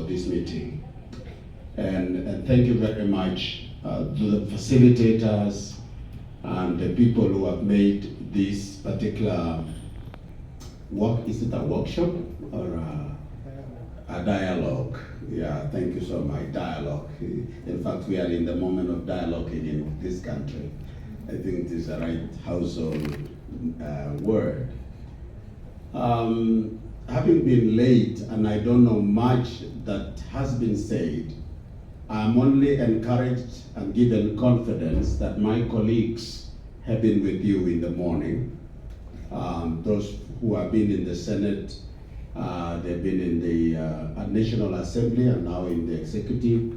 this meeting. And thank you very much to the facilitators and the people who have made this particular work. Is it a workshop or a dialogue? Yeah, thank you so much. Dialogue. In fact, we are in the moment of dialogue in this country. I think this is the right household word. Having been late and I don't know much that has been said, I'm only encouraged and given confidence that my colleagues have been with you in the morning. Those who have been in the Senate, they've been in the National Assembly and now in the Executive,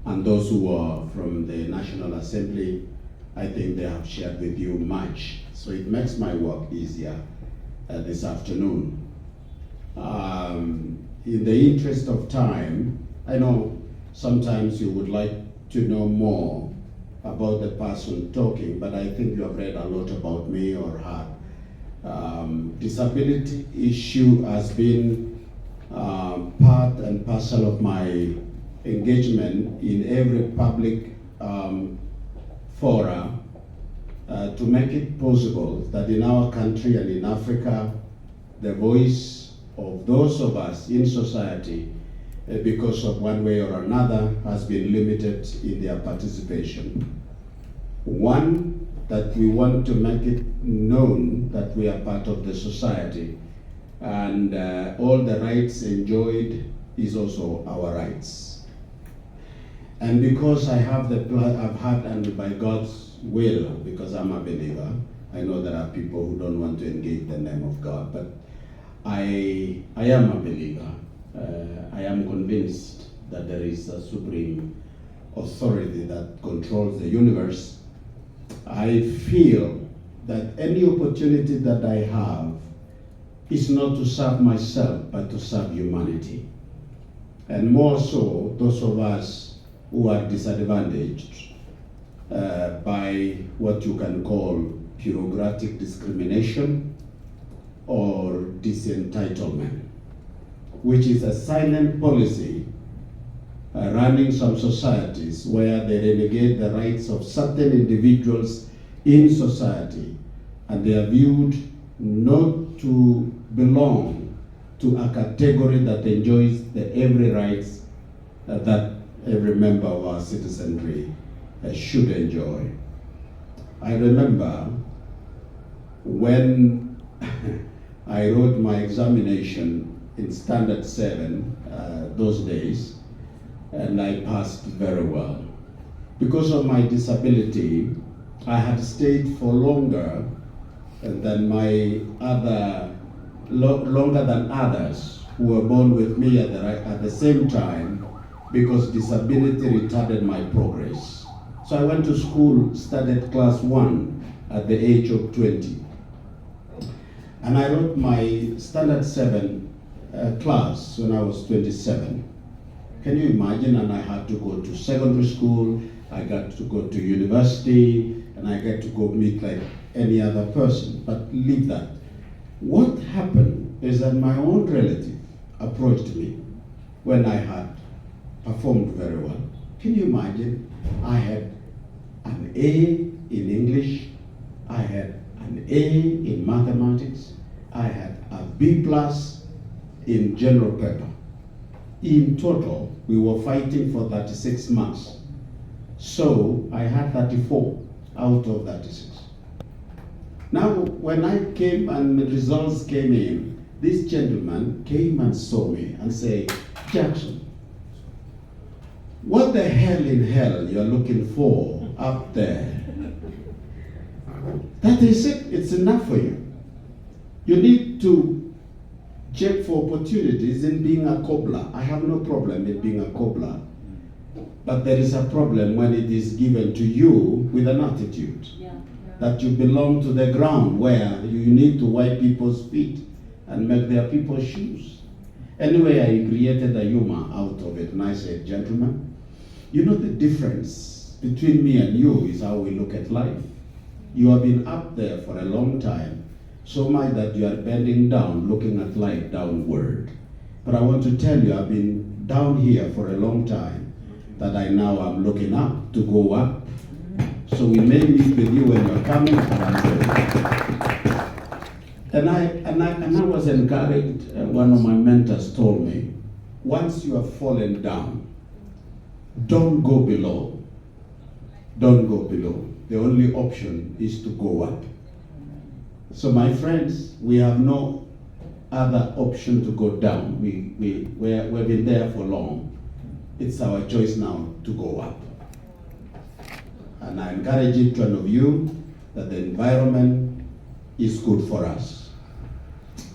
and those who are from the National Assembly, I think they have shared with you much. So it makes my work easier this afternoon. In the interest of time, I know sometimes you would like to know more about the person talking, but I think you have read a lot about me or her. Disability issue has been part and parcel of my engagement in every public fora to make it possible that in our country and in Africa, the voice of those of us in society, because of one way or another, has been limited in their participation. One, that we want to make it known that we are part of the society, and all the rights enjoyed is also our rights. And because I have I've had, and by God's will, because I'm a believer, I know there are people who don't want to engage the name of God, but I am a believer. I am convinced that there is a supreme authority that controls the universe. I feel that any opportunity that I have is not to serve myself, but to serve humanity. And more so, those of us who are disadvantaged by what you can call bureaucratic discrimination or disentitlement, which is a silent policy running some societies where they renegade the rights of certain individuals in society, and they are viewed not to belong to a category that enjoys the every rights that every member of our citizenry should enjoy. I remember when I wrote my examination in Standard 7 those days, and I passed very well. Because of my disability, I had stayed for longer than longer than others who were born with me at the same time, because disability retarded my progress. So I went to school, started class 1 at the age of 20. And I wrote my Standard 7 class when I was 27. Can you imagine? And I had to go to secondary school, I got to go to university, and I got to go meet like any other person, but leave that. What happened is that my own relative approached me when I had performed very well. Can you imagine? I had an A in English, I had an A in mathematics, I had a B plus in general paper. In total, we were fighting for 36 marks. So I had 34 out of 36. Now, when I came and the results came in, this gentleman came and saw me and said, Jackson, what the hell in hell you're looking for up there? That is it, it's enough for you. You need to check for opportunities in being a cobbler. I have no problem in being a cobbler. But there is a problem when it is given to you with an attitude that you belong to the ground where you need to wipe people's feet and make their people's shoes. Anyway, I created a humor out of it, and I said, gentlemen, you know the difference between me and you is how we look at life. You have been up there for a long time, so much that you are bending down, looking at life downward. But I want to tell you, I've been down here for a long time, that I now am looking up to go up. So we may meet with you when you're coming. And I was encouraged. One of my mentors told me, once you have fallen down, don't go below. Don't go below. The only option is to go up. So my friends, we have no other option to go down. We've been there for long. It's our choice now to go up. And I encourage each one of you that the environment is good for us.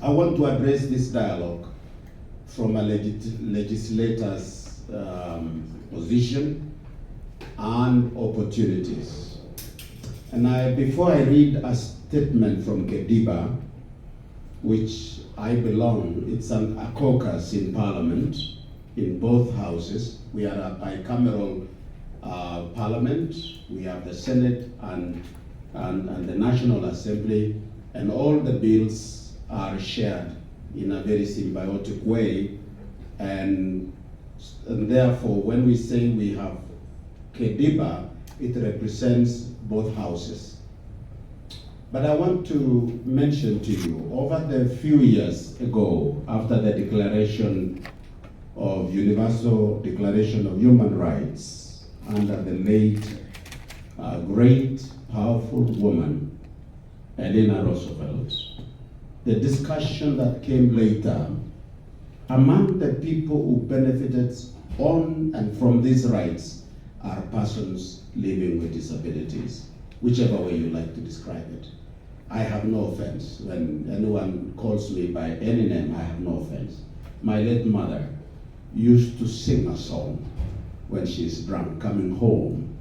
I want to address this dialogue from a legislator's position and opportunities. And before I read a statement from Kediba, which I belong, it's a caucus in Parliament, in both houses. We are a bicameral Parliament. We have the Senate and the National Assembly, and all the bills are shared in a very symbiotic way. And therefore, when we say we have Kediba, it represents both houses. But I want to mention to you, over the few years ago, after the declaration of Universal Declaration of Human Rights, under the late, great, powerful woman, Eleanor Roosevelt, the discussion that came later, among the people who benefited on and from these rights are persons living with disabilities, whichever way you like to describe it. I have no offense. When anyone calls me by any name, I have no offense. My late mother used to sing a song when she's drunk, coming home.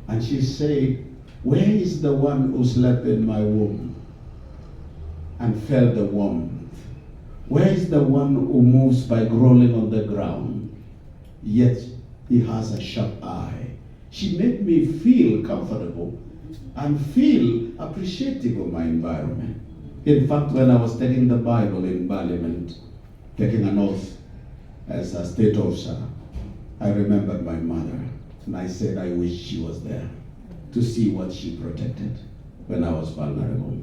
And she said, "Where is the one who slept in my womb and felt the warmth? Where is the one who moves by crawling on the ground, yet he has a sharp eye?" She made me feel comfortable and feel appreciative of my environment. In fact, when I was taking the Bible in Parliament, taking an oath as a state officer, I remembered my mother, and I said I wish she was there to see what she protected when I was vulnerable.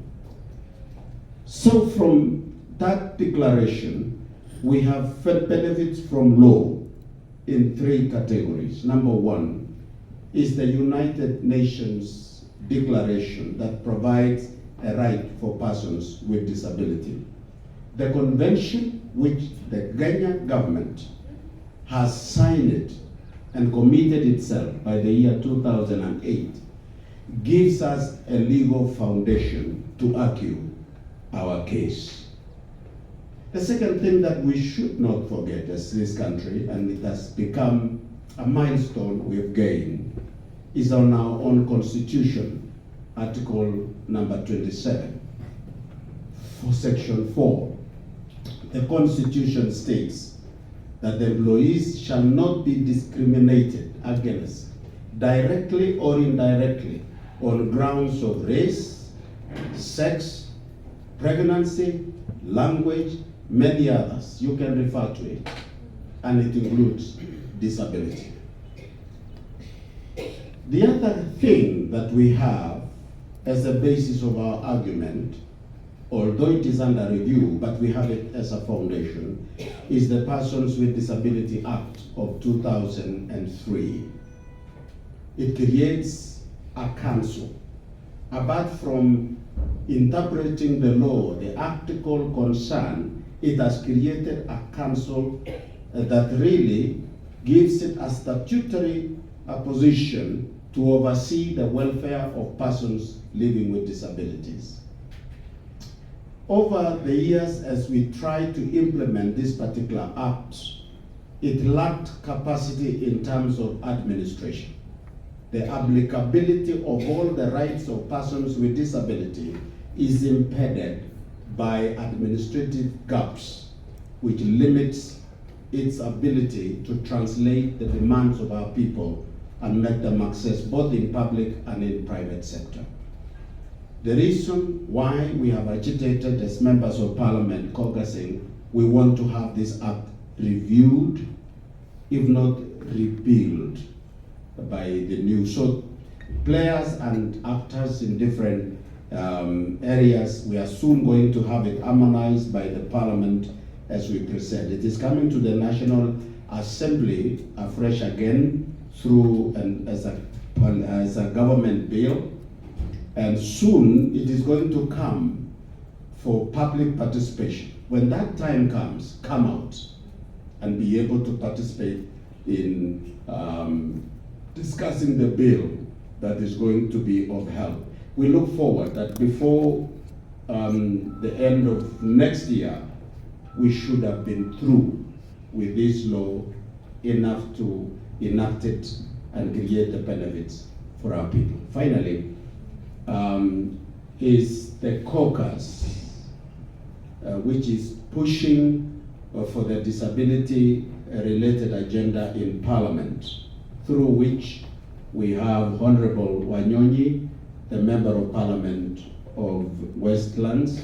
So from that declaration, we have benefits from law in 3 categories. Number 1 is the United Nations Declaration that provides a right for persons with disability. The convention, which the Kenya government has signed it and committed itself by the year 2008, gives us a legal foundation to argue our case. The second thing that we should not forget as this country, and it has become a milestone we've gained, is on our own constitution, article number 27, for section 4. The constitution states that the employees shall not be discriminated against, directly or indirectly, on grounds of race, sex, pregnancy, language, many others. You can refer to it, and it includes disability. The other thing that we have as a basis of our argument, although it is under review, but we have it as a foundation, is the Persons with Disability Act of 2003. It creates a council. Apart from interpreting the law, the article concerned, it has created a council that really gives it a statutory position to oversee the welfare of persons living with disabilities. Over the years, as we tried to implement this particular act, it lacked capacity in terms of administration. The applicability of all the rights of persons with disability is impeded by administrative gaps, which limits its ability to translate the demands of our people and make them access both in public and in private sector. The reason why we have agitated as members of parliament caucusing, we want to have this act reviewed, if not repealed, by the new. So players and actors in different areas, we are soon going to have it harmonized by the Parliament as we present. It is coming to the National Assembly afresh again through as a government bill, and soon it is going to come for public participation. When that time comes, come out and be able to participate in discussing the bill that is going to be of help. We look forward that before the end of next year, we should have been through with this law enough to enact it and create the benefits for our people. Finally, is the caucus, which is pushing for the disability-related agenda in Parliament, through which we have Honorable Wanyonyi, the Member of Parliament of Westlands,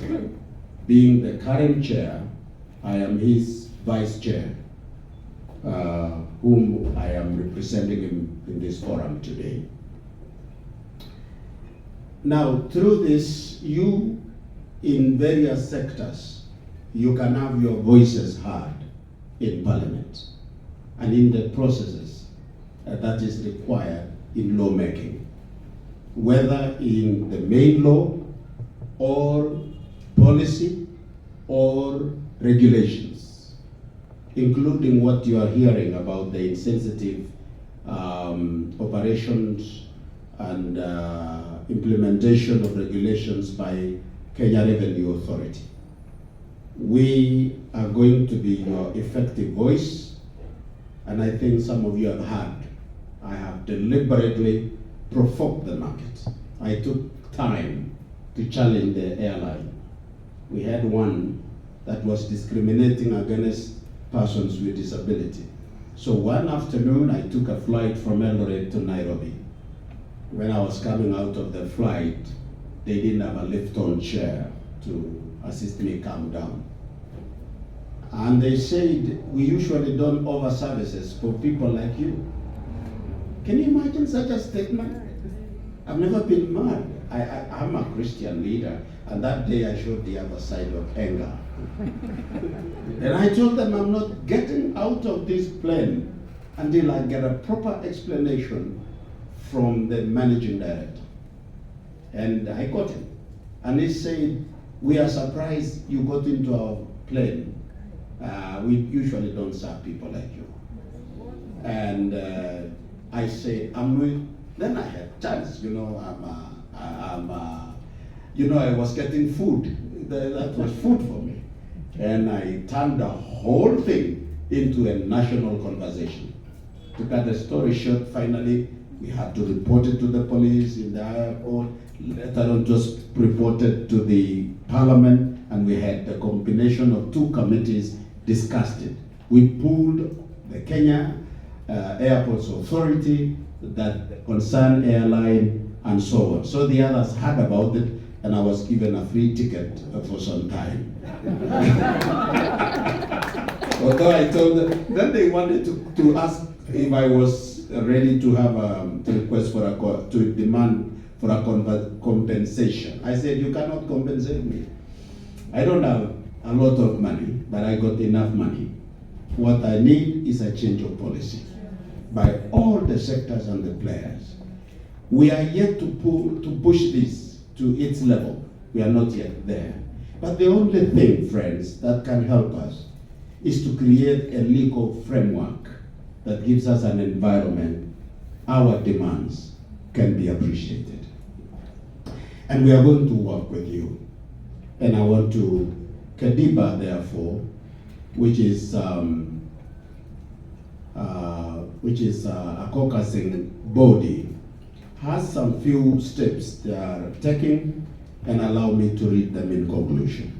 being the current chair. I am his vice chair, whom I am representing him in this forum today. Now, through this, you in various sectors, you can have your voices heard in Parliament and in the processes that is required in lawmaking, whether in the main law or policy or regulations, including what you are hearing about the insensitive operations and implementation of regulations by Kenya Revenue Authority. We are going to be your effective voice, and I think some of you have heard, I have deliberately provoked the market. I took time to challenge the airline. We had one that was discriminating against persons with disability. So one afternoon, I took a flight from Eldoret to Nairobi. When I was coming out of the flight, they didn't have a lift-on chair to assist me come down. And they said, we usually don't offer services for people like you. Can you imagine such a statement? I've never been mad. I'm a Christian leader, and that day I showed the other side of anger. And I told them I'm not getting out of this plane until I get a proper explanation from the managing director. And I got him. And he said, we are surprised you got into our plane. We usually don't serve people like you. And I said, then I had chance, I was getting food. That was food for me. And I turned the whole thing into a national conversation. To cut the story short, finally, we had to report it to the police in the airport, later on just reported to the Parliament, and we had the combination of two committees discussed it. We pulled the Kenya Airports Authority, that concerned airline, and so on. So the others heard about it, and I was given a free ticket for some time. Although I told them, then they wanted to ask if I was ready to have to request for to demand for a compensation. I said, you cannot compensate me. I don't have a lot of money, but I got enough money. What I need is a change of policy by all the sectors and the players. We are yet to push this to its level. We are not yet there. But the only thing, friends, that can help us is to create a legal framework that gives us an environment our demands can be appreciated. And we are going to work with you. And I want to, Kadiba, therefore, which is a caucusing body, has some few steps they are taking, and allow me to read them in conclusion.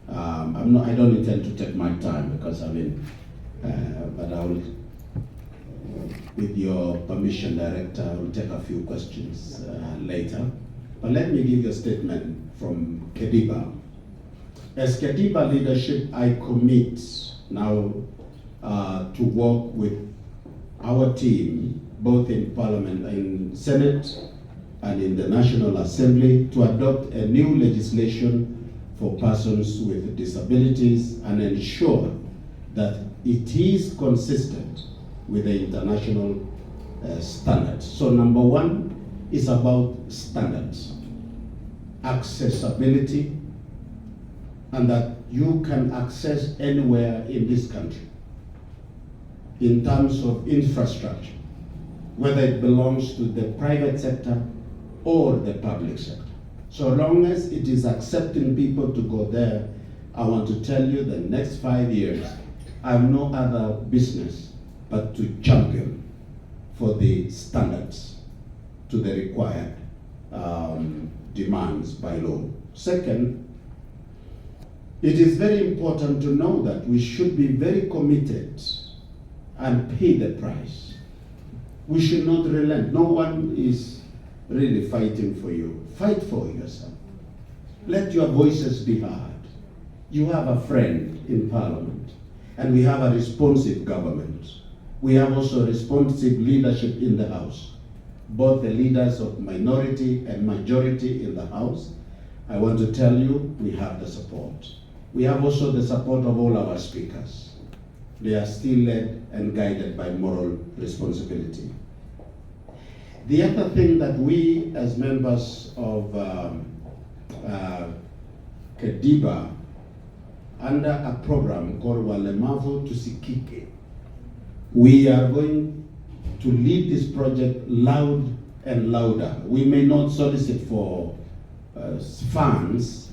I don't intend to take my time because but I will, with your permission, Director, I will take a few questions later. But let me give you a statement from Kadiba. As Kadiba leadership, I commit now to work with our team, both in Parliament, in Senate, and in the National Assembly, to adopt a new legislation for persons with disabilities and ensure that it is consistent with the international standards. So number one is about standards, accessibility, and that you can access anywhere in this country in terms of infrastructure, whether it belongs to the private sector or the public sector. So long as it is accepting people to go there, I want to tell you the next 5 years, I have no other business but to champion for the standards to the required demands by law. Second, it is very important to know that we should be very committed and pay the price. We should not relent. No one is really fighting for you. Fight for yourself. Let your voices be heard. You have a friend in Parliament, and we have a responsive government. We have also responsive leadership in the House, both the leaders of minority and majority in the House. I want to tell you, we have the support. We have also the support of all our speakers. They are still led and guided by moral responsibility. The other thing that we, as members of Kediba, under a program called Walemavu Tusikike, we are going to lead this project loud and louder. We may not solicit for funds,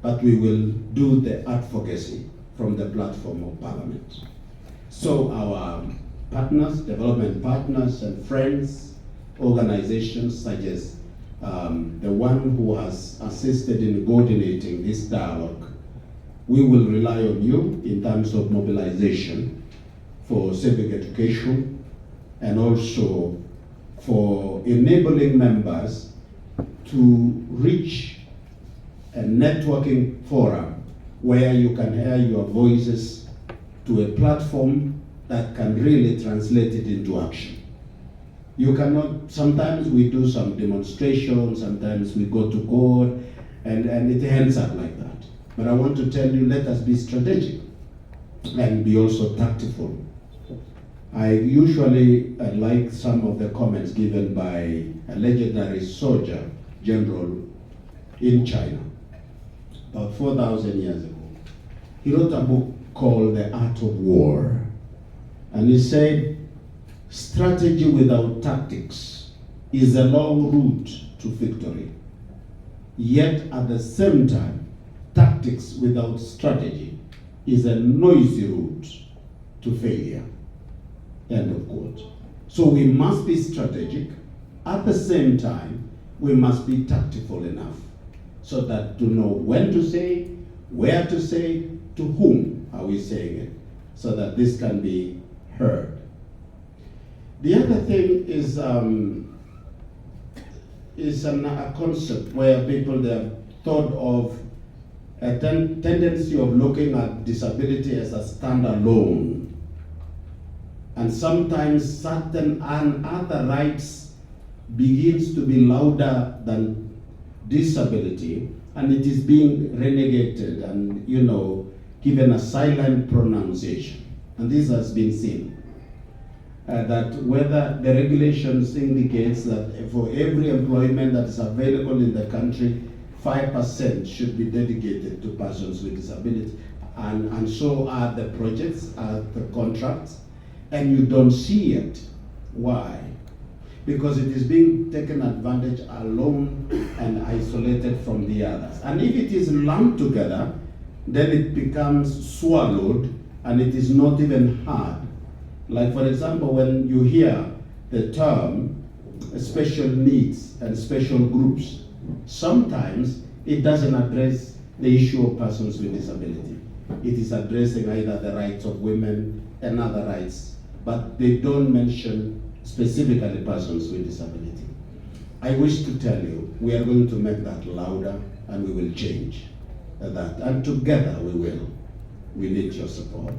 but we will do the advocacy from the platform of Parliament. So our partners, development partners and friends, organizations such as the one who has assisted in coordinating this dialogue, we will rely on you in terms of mobilization for civic education and also for enabling members to reach a networking forum where you can hear your voices to a platform that can really translate it into action. You cannot, sometimes we do some demonstrations, sometimes we go to court, and it ends up like that. But I want to tell you, let us be strategic and be also tactful. I usually like some of the comments given by a legendary soldier, general in China, about 4,000 years ago. He wrote a book called The Art of War. And he said, strategy without tactics is a long route to victory. Yet at the same time, tactics without strategy is a noisy route to failure. End of quote. So we must be strategic. At the same time, we must be tactful enough so that to know when to say, where to say, to whom are we saying it, so that this can be heard. The other thing is a concept where people have thought of a tendency of looking at disability as a standalone. And sometimes certain and other rights begins to be louder than disability, and it is being renegated and, given a silent pronunciation. And this has been seen. That whether the regulations indicates that for every employment that is available in the country, 5% should be dedicated to persons with disability. And so are the projects, are the contracts, and you don't see it. Why? Because it is being taken advantage alone and isolated from the others. And if it is lumped together, then it becomes swallowed and it is not even heard. Like, for example, when you hear the term special needs and special groups, sometimes it doesn't address the issue of persons with disability. It is addressing either the rights of women and other rights, but they don't mention specifically persons with disability. I wish to tell you, we are going to make that louder and we will change that. And together we will. We need your support.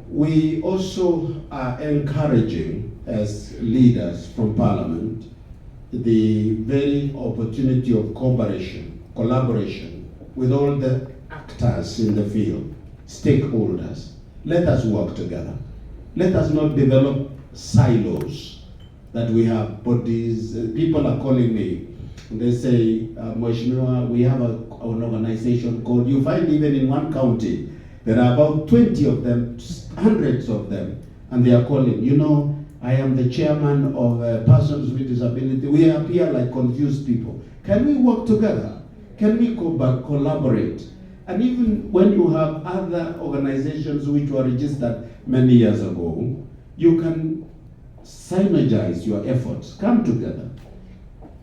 We also are encouraging, as leaders from Parliament, the very opportunity of cooperation, collaboration with all the actors in the field, stakeholders. Let us work together. Let us not develop silos that we have bodies. People are calling me. They say, Mheshimiwa, we have an organization called, you find even in one county, there are about 20 of them, hundreds of them, and they are calling, you know, I am the chairman of persons with disability. We appear like confused people. Can we work together? Can we collaborate? And even when you have other organizations which were registered many years ago, you can synergize your efforts, come together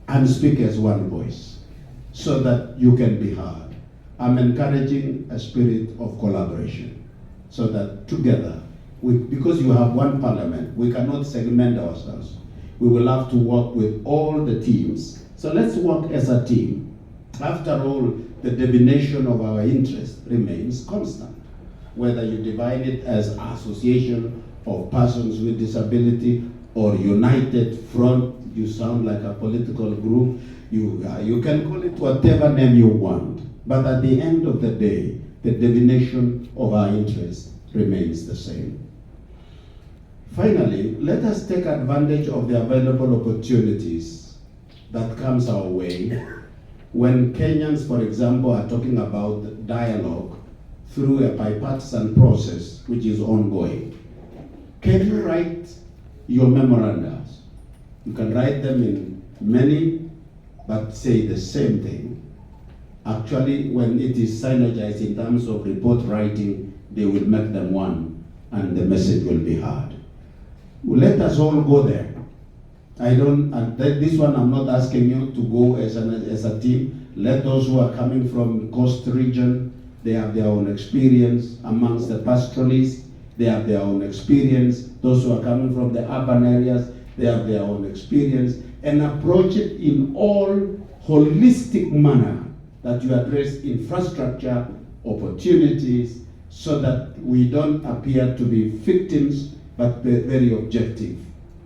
and speak as one voice so that you can be heard. I'm encouraging a spirit of collaboration so that together, because you have one parliament, we cannot segment ourselves. We will have to work with all the teams. So let's work as a team. After all, the definition of our interest remains constant. Whether you divide it as association of persons with disability or united front, you sound like a political group. You can call it whatever name you want. But at the end of the day, the definition of our interest remains the same. Finally, let us take advantage of the available opportunities that comes our way when Kenyans, for example, are talking about dialogue through a bipartisan process which is ongoing. Can you write your memorandums? You can write them in many, but say the same thing. Actually, when it is synergized in terms of report writing, they will make them one, and the message will be heard. Let us all go there. This one I'm not asking you to go as a team. Let those who are coming from coast region, they have their own experience. Amongst the pastoralists, they have their own experience. Those who are coming from the urban areas, they have their own experience. And approach it in all holistic manner that you address infrastructure, opportunities, so that we don't appear to be victims, but be very objective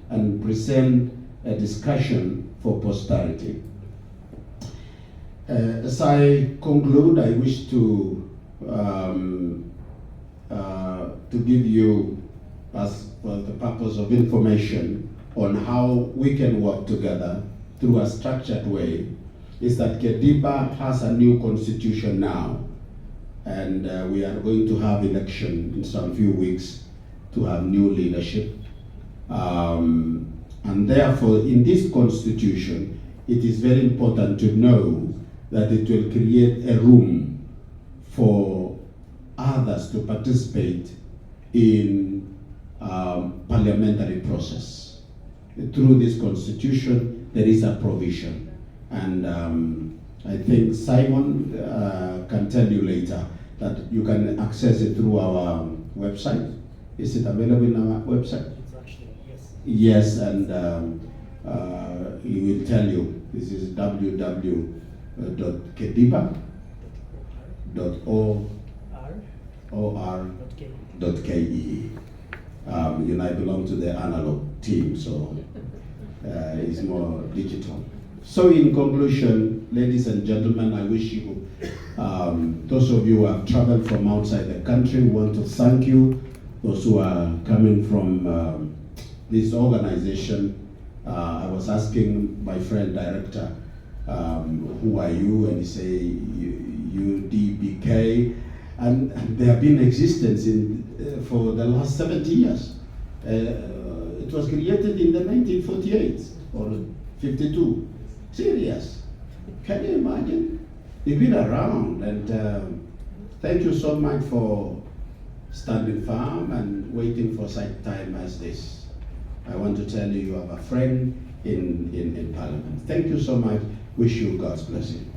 and present a discussion for posterity. As I conclude, I wish to give you, as well, the purpose of information on how we can work together through a structured way, is that Kediba has a new constitution now, and we are going to have election in some few weeks to have new leadership. And therefore, in this constitution, it is very important to know that it will create a room for others to participate in parliamentary process. Through this constitution, there is a provision. And I think Simon can tell you later that you can access it through our website. Is it available in our website? It's actually, yes. Yes, and he will tell you. This is www.kediba.or.ke. You know, I belong to the analog team, so it's more digital. So in conclusion, ladies and gentlemen, I wish you, those of you who have traveled from outside the country, we want to thank you. Those who are coming from this organization, I was asking my friend director, who are you? And he say, UDBK, and they have been in existence for the last 70 years. It was created in the 1948 or 52. Serious. Can you imagine? They've been around, and thank you so much for standing firm and waiting for such time as this. I want to tell you, you have a friend in Parliament. Thank you so much. Wish you God's blessing.